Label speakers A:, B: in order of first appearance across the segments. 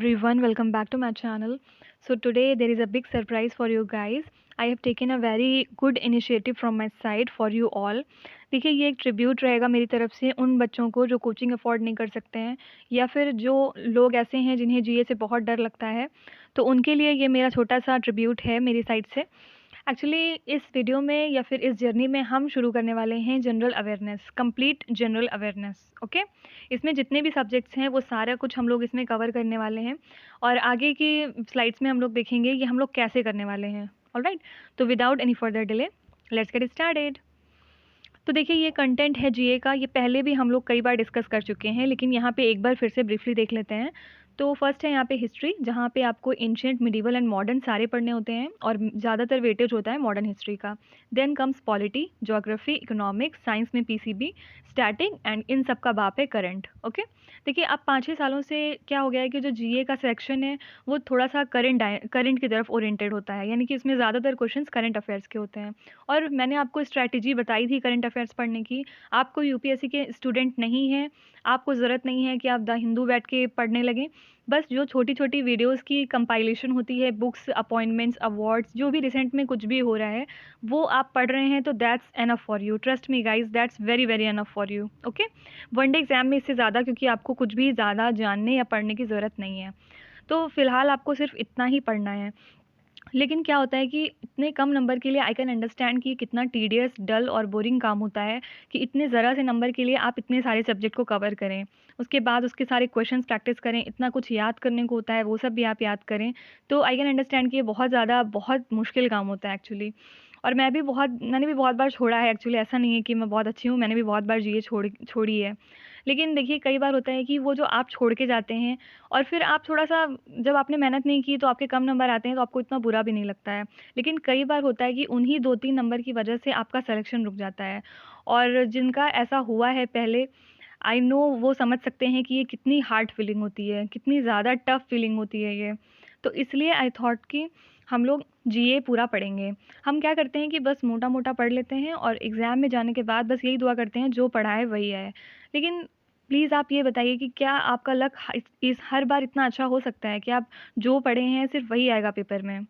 A: everyone, welcome back to my channel. So today there is a big surprise for you guys. I have taken a very good initiative from my side for you all. देखिए ये एक tribute रहेगा मेरी तरफ से उन बच्चों को जो कोचिंग अफोर्ड नहीं कर सकते हैं या फिर जो लोग ऐसे हैं जिन्हें जीए से बहुत डर लगता है, तो उनके लिए ये मेरा छोटा सा ट्रिब्यूट है मेरी साइड से। एक्चुअली इस वीडियो में या फिर इस जर्नी में हम शुरू करने वाले हैं general awareness, complete general awareness. Okay, इसमें जितने भी सब्जेक्ट्स हैं वो सारा कुछ हम लोग इसमें कवर करने वाले हैं और आगे की स्लाइड्स में हम लोग देखेंगे कि हम लोग कैसे करने वाले हैं। ऑलराइट, तो without any further delay let's get started. तो देखिए ये कंटेंट है जीए का, ये पहले भी हम लोग कई बार डिस्कस कर चुके हैं, लेकिन यहाँ पे एक बार फिर से ब्रीफली देख लेते हैं। तो फर्स्ट है यहाँ पे हिस्ट्री, जहाँ पे आपको एंशिएंट, मिडिवल एंड मॉडर्न सारे पढ़ने होते हैं और ज़्यादातर वेटेज होता है मॉडर्न हिस्ट्री का। Then comes polity, geography, economics, science में पीसीबी, स्टैटिक एंड इन सब का बाप है करंट। ओके, देखिए अब 5-6 सालों से क्या हो गया है कि जो जीए का सेक्शन है वो थोड़ा सा करंट की तरफ ओरिएंटेड होता है, यानी कि इसमें ज़्यादातर क्वेश्चंस करंट अफेयर्स के होते हैं। और मैंने आपको स्ट्रैटेजी बताई थी करंट अफेयर्स पढ़ने की। आपको यूपीएससी के स्टूडेंट नहीं हैं, आपको ज़रूरत नहीं है कि आप द हिंदू बैठ के पढ़ने लगें। बस जो छोटी छोटी वीडियोस की कंपाइलेशन होती है, बुक्स, अपॉइंटमेंट्स, अवार्ड्स, जो भी रिसेंट में कुछ भी हो रहा है वो आप पढ़ रहे हैं, तो that's enough for you. Trust me guys, that's very very enough for you. Okay, one day exam में इससे ज़्यादा, क्योंकि आपको कुछ भी ज़्यादा जानने या पढ़ने की ज़रूरत नहीं है। तो फ़िलहाल आपको सिर्फ इतना ही पढ़ना है। लेकिन क्या होता है कि इतने कम नंबर के लिए आई कैन अंडरस्टैंड कि कितना टीडियस, डल और बोरिंग काम होता है कि इतने ज़रा से नंबर के लिए आप इतने सारे सब्जेक्ट को कवर करें, उसके बाद उसके सारे क्वेश्चंस प्रैक्टिस करें, इतना कुछ याद करने को होता है, वो सब भी आप याद करें। तो आई कैन अंडरस्टैंड कि ये बहुत ज़्यादा बहुत मुश्किल काम होता है एक्चुअली। और मैंने भी बहुत बार छोड़ा है एक्चुअली, ऐसा नहीं है कि मैं बहुत अच्छी हूँ, मैंने भी बहुत बार जीए छोड़ी है। लेकिन देखिए कई बार होता है कि वो जो आप छोड़ के जाते हैं और फिर आप थोड़ा-सा, जब आपने मेहनत नहीं की तो आपके कम नंबर आते हैं तो आपको इतना बुरा भी नहीं लगता है। लेकिन कई बार होता है कि उन्हीं 2-3 नंबर की वजह से आपका सिलेक्शन रुक जाता है। और जिनका ऐसा हुआ है पहले, आई नो वो समझ सकते हैं कि ये कितनी हार्ड फीलिंग होती है, कितनी ज़्यादा टफ फीलिंग होती है ये। तो इसलिए आई थॉट कि हम लोग जीए पूरा पढ़ेंगे। हम क्या करते हैं कि बस मोटा-मोटा पढ़ लेते हैं और एग्ज़ाम में जाने के बाद बस यही दुआ करते हैं जो पढ़ा है वही आए। लेकिन प्लीज़ आप ये बताइए कि क्या आपका लक इस हर बार इतना अच्छा हो सकता है कि आप जो पढ़े हैं सिर्फ़ वही आएगा पेपर में?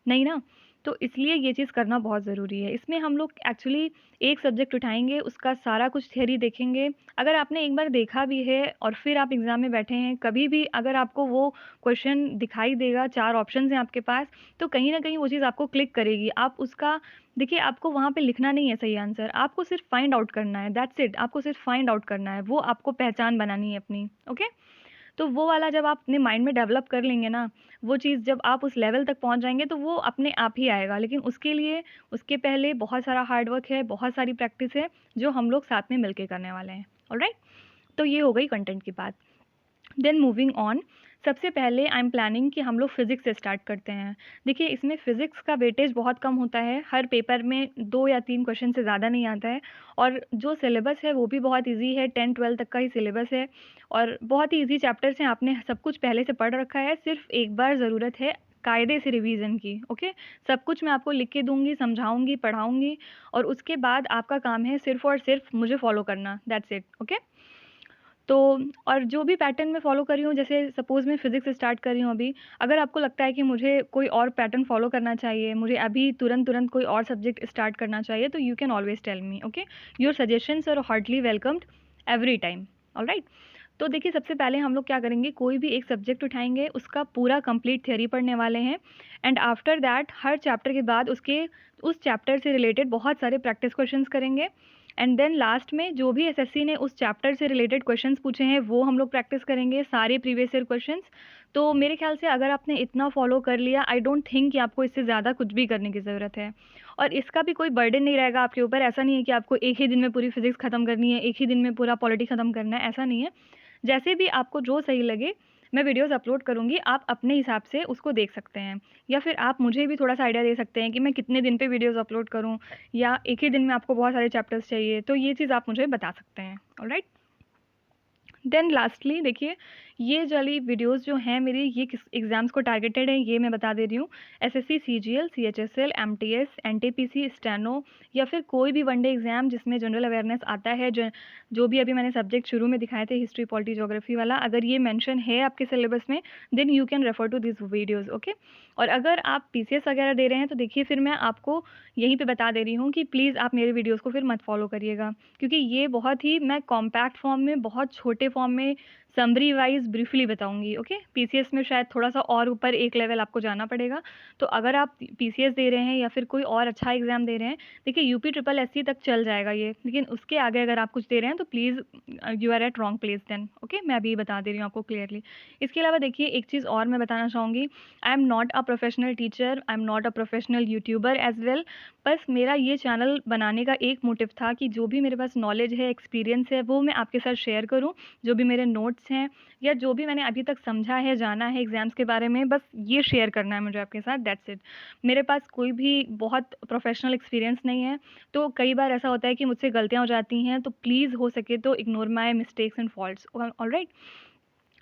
A: नहीं ना? तो इसलिए ये चीज़ करना बहुत ज़रूरी है। इसमें हम लोग एक्चुअली एक सब्जेक्ट उठाएँगे, उसका सारा कुछ थ्योरी देखेंगे। अगर आपने एक बार देखा भी है और फिर आप एग्ज़ाम में बैठे हैं, कभी भी अगर आपको वो क्वेश्चन दिखाई देगा, 4 ऑप्शंस हैं आपके पास, तो कहीं न कहीं वो चीज़ आपको क्लिक करेगी। आप उसका देखिए, आपको वहाँ पे लिखना नहीं है सही आंसर, आपको सिर्फ़ फाइंड आउट करना है, दैट्स इट। आपको सिर्फ़ फाइंड आउट करना है, वो आपको पहचान बनानी है अपनी, ओके? तो वो वाला जब आप अपने माइंड में डेवलप कर लेंगे ना, वो चीज़ जब आप उस लेवल तक पहुँच जाएँगे तो वो अपने आप ही आएगा। लेकिन उसके लिए, उसके पहले बहुत सारा हार्ड वर्क है, बहुत सारी प्रैक्टिस है, जो हम लोग साथ में मिलके करने वाले हैं। ऑलराइट? तो ये हो गई कंटेंट की बात। देन मूविंग ऑन, सबसे पहले आई एम प्लानिंग कि हम लोग फिज़िक्स से स्टार्ट करते हैं। देखिए इसमें फ़िज़िक्स का वेटेज बहुत कम होता है, हर पेपर में 2 या 3 क्वेश्चन से ज़्यादा नहीं आता है और जो सिलेबस है वो भी बहुत ईज़ी है, 10-12 तक का ही सिलेबस है और बहुत ही ईज़ी चैप्टर्स हैं, आपने सब कुछ पहले से पढ़ रखा है, सिर्फ एक बार ज़रूरत है कायदे से रिवीजन की। ओके, सब कुछ मैं आपको लिख के दूँगी, समझाऊँगी, पढ़ाऊँगी और उसके बाद आपका काम है सिर्फ़ और सिर्फ मुझे फ़ॉलो करना, दैट्स इट। ओके? तो और जो भी पैटर्न मैं फ़ॉलो कर रही हूँ, जैसे सपोज़ मैं फ़िज़िक्स से स्टार्ट कर रही हूँ अभी, अगर आपको लगता है कि मुझे कोई और पैटर्न फ़ॉलो करना चाहिए, मुझे अभी तुरंत-तुरंत कोई और सब्जेक्ट स्टार्ट करना चाहिए, तो you can always tell me, okay? Your suggestions are heartily welcomed every time, alright? तो देखिए सबसे पहले हम लोग क्या करेंगे, कोई भी एक सब्जेक्ट उठाएँगे, उसका पूरा कंप्लीट थ्योरी पढ़ने वाले हैं and after that her chapter के बाद उसके उस चैप्टर से रिलेटेड बहुत सारे प्रैक्टिस क्वेश्चंस करेंगे एंड देन लास्ट में जो भी एसएससी ने उस चैप्टर से रिलेटेड क्वेश्चंस पूछे हैं वो हम लोग प्रैक्टिस करेंगे, सारे प्रीवियस ईयर क्वेश्चंस। तो मेरे ख्याल से अगर आपने इतना फॉलो कर लिया, आई डोंट थिंक कि आपको इससे ज़्यादा कुछ भी करने की ज़रूरत है और इसका भी कोई बर्डन नहीं रहेगा आपके ऊपर। ऐसा नहीं है कि आपको एक ही दिन में पूरी फिजिक्स ख़त्म करनी है, एक ही दिन में पूरा पॉलिटी ख़त्म करना है, ऐसा नहीं है। जैसे भी आपको जो सही लगे, मैं वीडियोज़ अपलोड करूँगी, आप अपने हिसाब से उसको देख सकते हैं या फिर आप मुझे भी थोड़ा सा आइडिया दे सकते हैं कि मैं कितने दिन पे वीडियोज़ अपलोड करूँ या एक ही दिन में आपको बहुत सारे चैप्टर्स चाहिए, तो ये चीज़ आप मुझे बता सकते हैं। ऑलराइट? देन लास्टली देखिए, ये वाली वीडियोस जो हैं मेरी, ये किस एग्ज़ाम्स को टारगेटेड है ये मैं बता दे रही हूँ। SSC, CGL, CHSL, MTS, NTPC, steno या फिर कोई भी वनडे एग्ज़ाम जिसमें जनरल अवेयरनेस आता है, जो भी अभी मैंने सब्जेक्ट शुरू में दिखाए थे, हिस्ट्री, पॉलिटी, ज्योग्राफी वाला, अगर ये मेंशन है आपके सिलेबस में, then you can refer to this videos, okay. और अगर आप पीसीएस वगैरह दे रहे हैं तो देखिए फिर मैं आपको यहीं पे बता दे रही हूँ कि प्लीज़ आप मेरे वीडियोज़ को फिर मत फॉलो करिएगा, क्योंकि ये बहुत ही मैं कॉम्पैक्ट फॉर्म में, बहुत छोटे फॉर्म में, समरी वाइज ब्रीफली बताऊंगी, ओके। पीसीएस में शायद थोड़ा सा और ऊपर एक लेवल आपको जाना पड़ेगा। तो अगर आप पीसीएस दे रहे हैं या फिर कोई और अच्छा एग्जाम दे रहे हैं, देखिए यूपी ट्रिपल एससी तक चल जाएगा ये, लेकिन उसके आगे अगर आप कुछ दे रहे हैं तो please you are at wrong place then, okay. मैं अभी बता दे रही हूँ आपको क्लियरली। इसके अलावा देखिए एक चीज़ और मैं बताना चाहूँगी, I am not a professional teacher, I am not a professional YouTuber as well. बस मेरा ये चैनल बनाने का एक मोटिव था कि जो भी मेरे पास नॉलेज है, एक्सपीरियंस है, वो मैं आपके साथ शेयर करूँ। जो भी मेरे नोट्स हैं या जो भी मैंने अभी तक समझा है, जाना है एग्ज़ाम्स के बारे में, बस ये शेयर करना है मुझे आपके साथ, दैट्स इट। मेरे पास कोई भी बहुत प्रोफेशनल एक्सपीरियंस नहीं है, तो कई बार ऐसा होता है कि मुझसे गलतियाँ हो जाती हैं, तो प्लीज़ हो सके तो ignore my mistakes and faults, alright.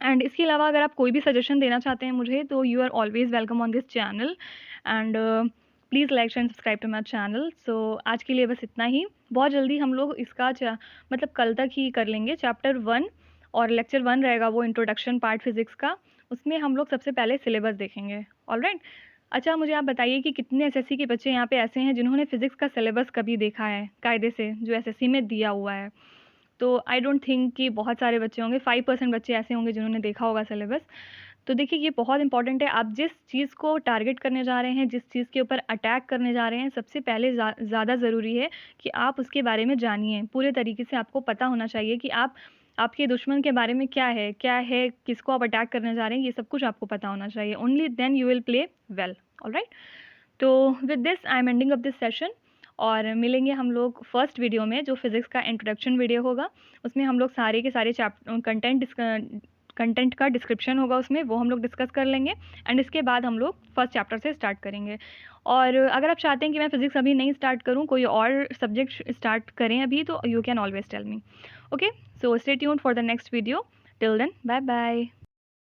A: And इसके अलावा अगर आप कोई भी सजेशन देना चाहते हैं मुझे, तो you are always welcome on this channel. And please like and subscribe to my channel. So आज के लिए बस इतना ही। बहुत जल्दी हम लोग इसका मतलब कल तक ही कर लेंगे चैप्टर 1, और लेक्चर 1 रहेगा वो इंट्रोडक्शन पार्ट फिज़िक्स का। उसमें हम लोग सबसे पहले सिलेबस देखेंगे, ऑलराइट। अच्छा, मुझे आप बताइए कि कितने एसएससी के बच्चे यहाँ पे ऐसे हैं जिन्होंने फ़िज़िक्स का सिलेबस कभी देखा है कायदे से, जो एसएससी में दिया हुआ है? तो आई डोंट थिंक कि बहुत सारे बच्चे होंगे, 5% बच्चे ऐसे होंगे जिन्होंने देखा होगा सिलेबस। तो देखिए ये बहुत इंपॉर्टेंट है, आप जिस चीज़ को टारगेट करने जा रहे हैं, जिस चीज़ के ऊपर अटैक करने जा रहे हैं, सबसे पहले ज़्यादा ज़रूरी है कि आप उसके बारे में जानिए। पूरे तरीके से आपको पता होना चाहिए कि आपके दुश्मन के बारे में क्या है, किसको आप अटैक करने जा रहे हैं, ये सब कुछ आपको पता होना चाहिए। Only then you will play well, alright. तो with this I am ending up this session, और मिलेंगे हम लोग फर्स्ट वीडियो में, जो फिज़िक्स का इंट्रोडक्शन वीडियो होगा। उसमें हम लोग सारे के सारे कंटेंट का डिस्क्रिप्शन होगा उसमें, वो हम लोग डिस्कस कर लेंगे। एंड इसके बाद हम लोग फर्स्ट चैप्टर से स्टार्ट करेंगे। और अगर आप चाहते हैं कि मैं फ़िज़िक्स अभी नहीं स्टार्ट करूं, कोई और सब्जेक्ट स्टार्ट करें अभी, तो you can always tell me, okay. So stay tuned for the next video. Till then, bye bye.